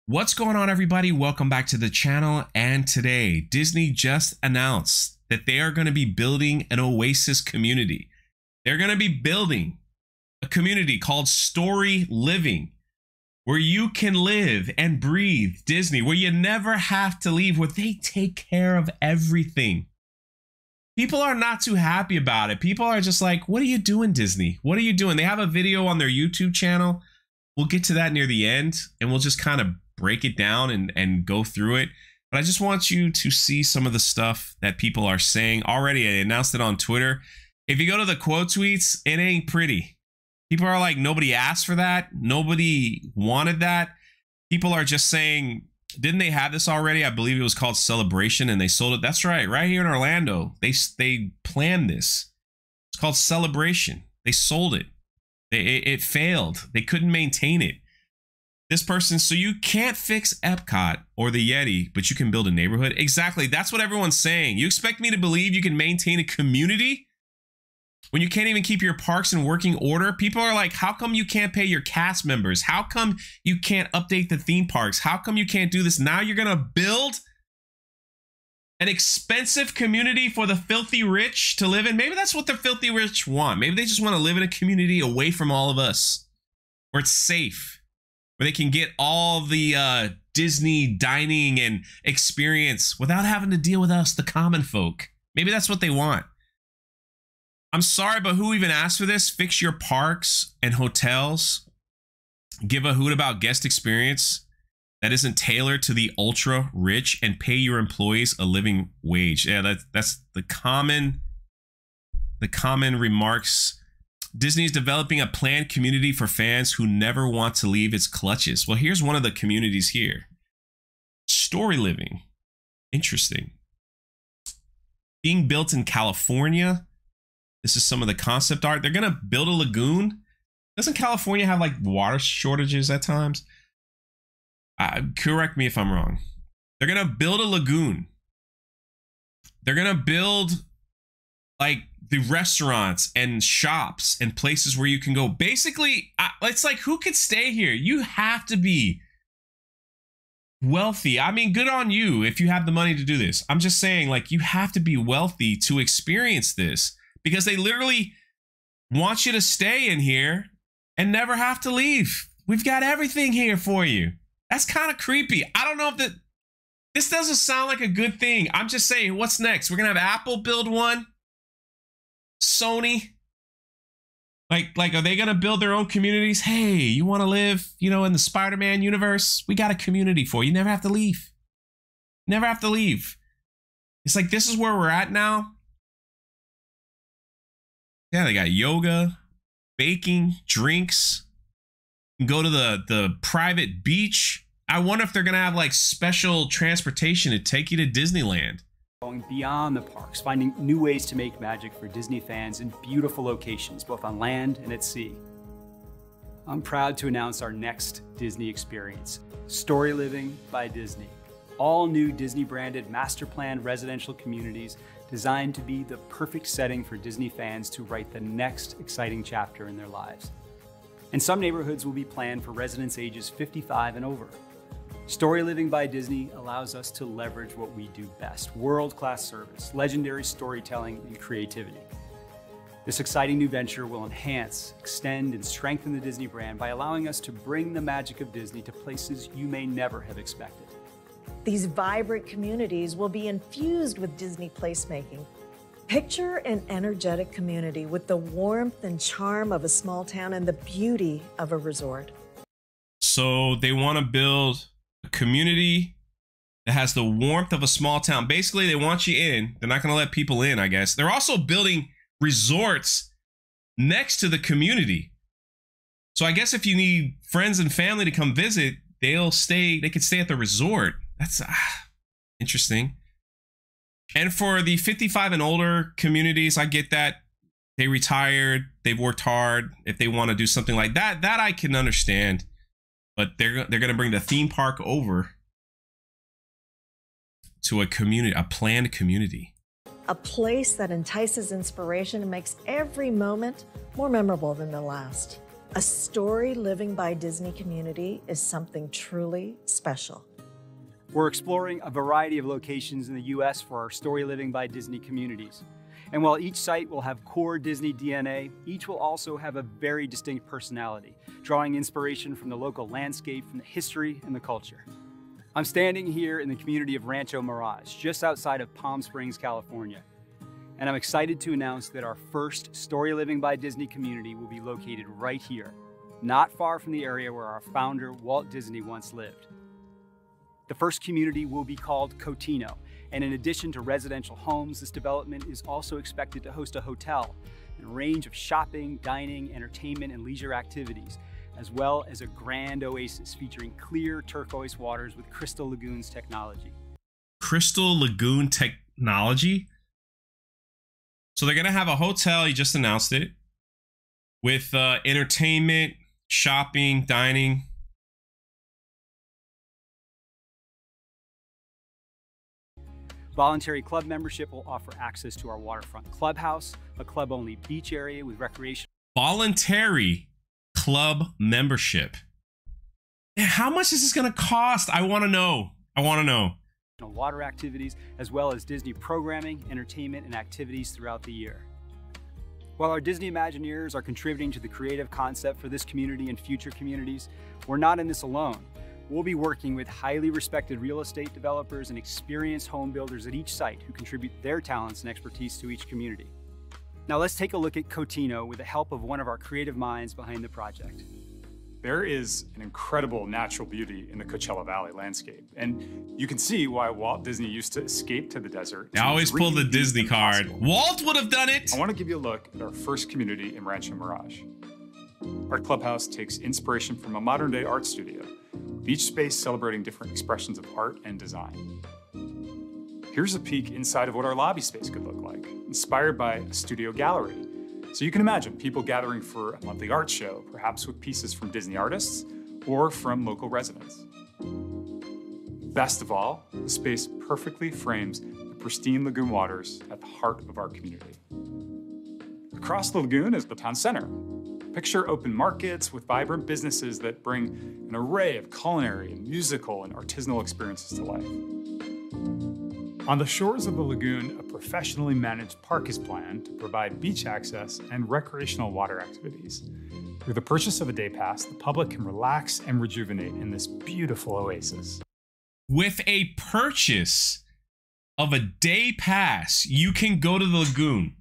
What's going on, everybody? Welcome back to the channel. And today, Disney just announced that they are going to be building an Oasis community. They're going to be building a community called Storyliving, where you can live and breathe Disney, where you never have to leave, where they take care of everything. People are not too happy about it. People are just like, what are you doing, Disney? What are you doing? They have a video on their YouTube channel. We'll get to that near the end, and we'll just kind of break it down and go through it. But I just want you to see some of the stuff that people are saying already. I announced it on Twitter. If you go to the quote tweets, it ain't pretty. People are like, nobody asked for that. Nobody wanted that. People are just saying, didn't they have this already? I believe it was called Celebration, and they sold it. That's right. Right here in Orlando, they planned this. It's called Celebration. They sold it. It failed. They couldn't maintain it. This person, so you can't fix Epcot or the Yeti, but you can build a neighborhood. Exactly. That's what everyone's saying. You expect me to believe you can maintain a community when you can't even keep your parks in working order? People are like, how come you can't pay your cast members? How come you can't update the theme parks? How come you can't do this? Now you're going to build an expensive community for the filthy rich to live in. Maybe that's what the filthy rich want. Maybe they just want to live in a community away from all of us, where it's safe, where they can get all the Disney dining and experience without having to deal with us, the common folk. Maybe that's what they want. I'm sorry, but who even asked for this? Fix your parks and hotels. Give a hoot about guest experience that isn't tailored to the ultra rich, and pay your employees a living wage. Yeah, that's the common remarks. Disney is developing a planned community for fans who never want to leave its clutches. Well, here's one of the communities here. Storyliving. Interesting. Being built in California. This is some of the concept art. They're going to build a lagoon. Doesn't California have like water shortages at times? Correct me if I'm wrong. They're going to build a lagoon. They're going to build like the restaurants and shops and places where you can go. Basically, it's like, who could stay here? You have to be wealthy. I mean, good on you if you have the money to do this. I'm just saying, like, you have to be wealthy to experience this, because they literally want you to stay in here and never have to leave. We've got everything here for you. That's kind of creepy. I don't know if this doesn't sound like a good thing. I'm just saying, what's next? We're going to have Apple build one. Sony, like are they gonna build their own communities? Hey, you want to live, in the Spider-Man universe? We got a community for you. You never have to leave. Never have to leave. It's like, this is where we're at now. Yeah, they got yoga, baking, drinks. You can go to the private beach. I wonder if they're gonna have like special transportation to take you to Disneyland. Going beyond the parks, finding new ways to make magic for Disney fans in beautiful locations, both on land and at sea. I'm proud to announce our next Disney experience, Storyliving by Disney. All new Disney branded master planned residential communities designed to be the perfect setting for Disney fans to write the next exciting chapter in their lives. And some neighborhoods will be planned for residents ages 55 and over. Storyliving by Disney allows us to leverage what we do best: world-class service, legendary storytelling, and creativity. This exciting new venture will enhance, extend, and strengthen the Disney brand by allowing us to bring the magic of Disney to places you may never have expected. These vibrant communities will be infused with Disney placemaking. Picture an energetic community with the warmth and charm of a small town and the beauty of a resort. So they want to build a community that has the warmth of a small town. Basically, they want you in. They're not going to let people in, I guess. They're also building resorts next to the community. So I guess if you need friends and family to come visit, they could stay at the resort. That's interesting. And for the 55 and older communities, I get that. They retired, they've worked hard. If they want to do something like that, that I can understand. But they're going to bring the theme park over to a community, a planned community. A place that entices inspiration and makes every moment more memorable than the last. A story living by Disney community is something truly special. We're exploring a variety of locations in the U.S. for our Story Living by Disney communities. And while each site will have core Disney DNA, each will also have a very distinct personality, drawing inspiration from the local landscape, from the history and the culture. I'm standing here in the community of Rancho Mirage, just outside of Palm Springs, California. And I'm excited to announce that our first Story Living by Disney community will be located right here, not far from the area where our founder, Walt Disney, once lived. The first community will be called Cotino, and in addition to residential homes, this development is also expected to host a hotel and a range of shopping, dining, entertainment, and leisure activities, as well as a grand oasis featuring clear turquoise waters with Crystal Lagoons technology. Crystal Lagoon technology? So they're going to have a hotel, you just announced it, with entertainment, shopping, dining. Voluntary club membership will offer access to our waterfront clubhouse, a club-only beach area with recreation. Voluntary club membership. Yeah, how much is this going to cost? I want to know. Water activities, as well as Disney programming, entertainment, and activities throughout the year. While our Disney Imagineers are contributing to the creative concept for this community and future communities, we're not in this alone. We'll be working with highly respected real estate developers and experienced home builders at each site who contribute their talents and expertise to each community. Now let's take a look at Cotino with the help of one of our creative minds behind the project. There is an incredible natural beauty in the Coachella Valley landscape, and you can see why Walt Disney used to escape to the desert. I always pull the Disney card. Walt would have done it! I want to give you a look at our first community in Rancho Mirage. Our clubhouse takes inspiration from a modern-day art studio, with each space celebrating different expressions of art and design. Here's a peek inside of what our lobby space could look like, inspired by a studio gallery. So you can imagine people gathering for a monthly art show, perhaps with pieces from Disney artists or from local residents. Best of all, the space perfectly frames the pristine lagoon waters at the heart of our community. Across the lagoon is the town center. Picture open markets with vibrant businesses that bring an array of culinary and musical and artisanal experiences to life. On the shores of the lagoon, a professionally managed park is planned to provide beach access and recreational water activities. Through the purchase of a day pass, the public can relax and rejuvenate in this beautiful oasis. With a purchase of a day pass, you can go to the lagoon.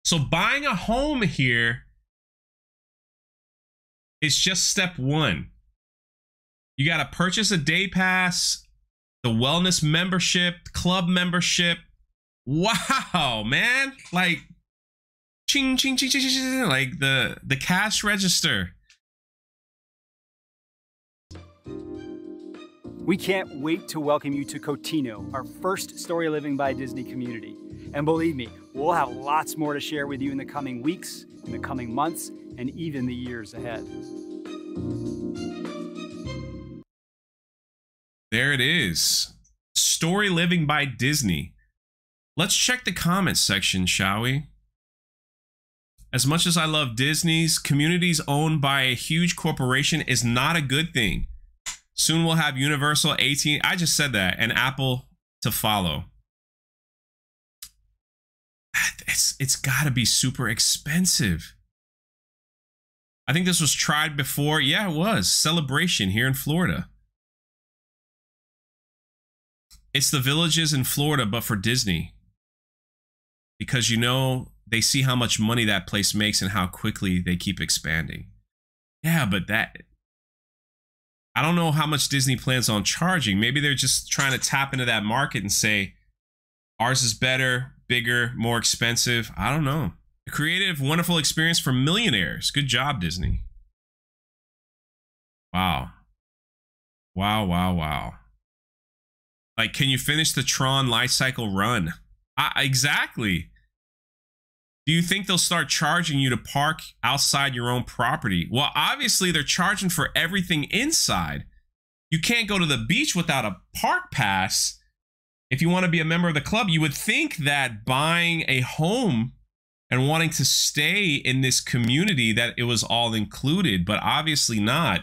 So buying a home here is just step one. You got to purchase a day pass, the wellness membership, club membership. Wow, man. Like, ching, ching, ching, ching, ching, like the cash register. We can't wait to welcome you to Cotino, our first Story Living by Disney community. And believe me, we'll have lots more to share with you in the coming weeks, in the coming months, and even the years ahead. There it is. Story Living by Disney. Let's check the comments section, shall we? As much as I love Disney's, communities owned by a huge corporation is not a good thing. Soon we'll have Universal, AT&T, I just said that, and Apple to follow. It's got to be super expensive. I think this was tried before. Yeah, it was. Celebration here in Florida. It's the Villages in Florida, but for Disney. Because, you know, they see how much money that place makes and how quickly they keep expanding. Yeah, but I don't know how much Disney plans on charging. Maybe they're just trying to tap into that market and say, ours is better, bigger, more expensive. I don't know. A creative, wonderful experience for millionaires. Good job, Disney. Wow. Wow, wow, wow. Like, can you finish the Tron life cycle run? Exactly. Do you think they'll start charging you to park outside your own property? Well, obviously they're charging for everything inside. You can't go to the beach without a park pass. If you want to be a member of the club, you would think that buying a home and wanting to stay in this community that it was all included, but obviously not.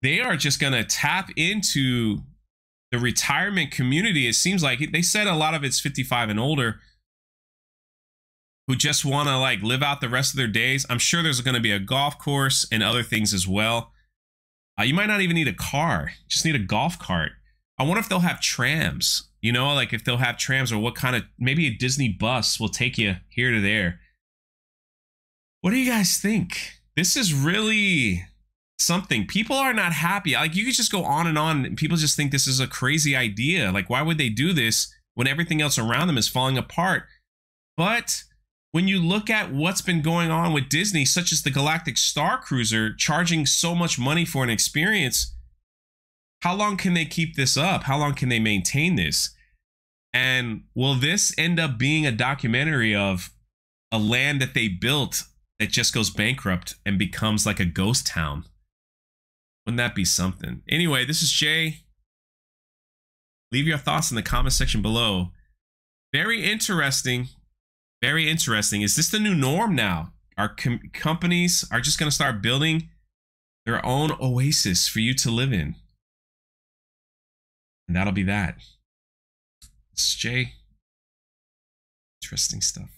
They are just going to tap into the retirement community. It seems like they said a lot of it's 55 and older who just want to like live out the rest of their days. I'm sure there's going to be a golf course and other things as well. You might not even need a car, just need a golf cart. I wonder if they'll have trams, you know, like if they'll have trams, or what kind of, maybe a Disney bus will take you here to there. What do you guys think? This is really something. People are not happy. Like, you could just go on and people just think this is a crazy idea. Like, why would they do this when everything else around them is falling apart? But when you look at what's been going on with Disney, such as the Galactic Star Cruiser, charging so much money for an experience, how long can they keep this up? How long can they maintain this? And will this end up being a documentary of a land that they built that just goes bankrupt and becomes like a ghost town? Wouldn't that be something? Anyway, this is Jay. Leave your thoughts in the comment section below. Very interesting. Very interesting. Is this the new norm now? Our companies are just going to start building their own oasis for you to live in. And that'll be that. This is Jay. Interesting stuff.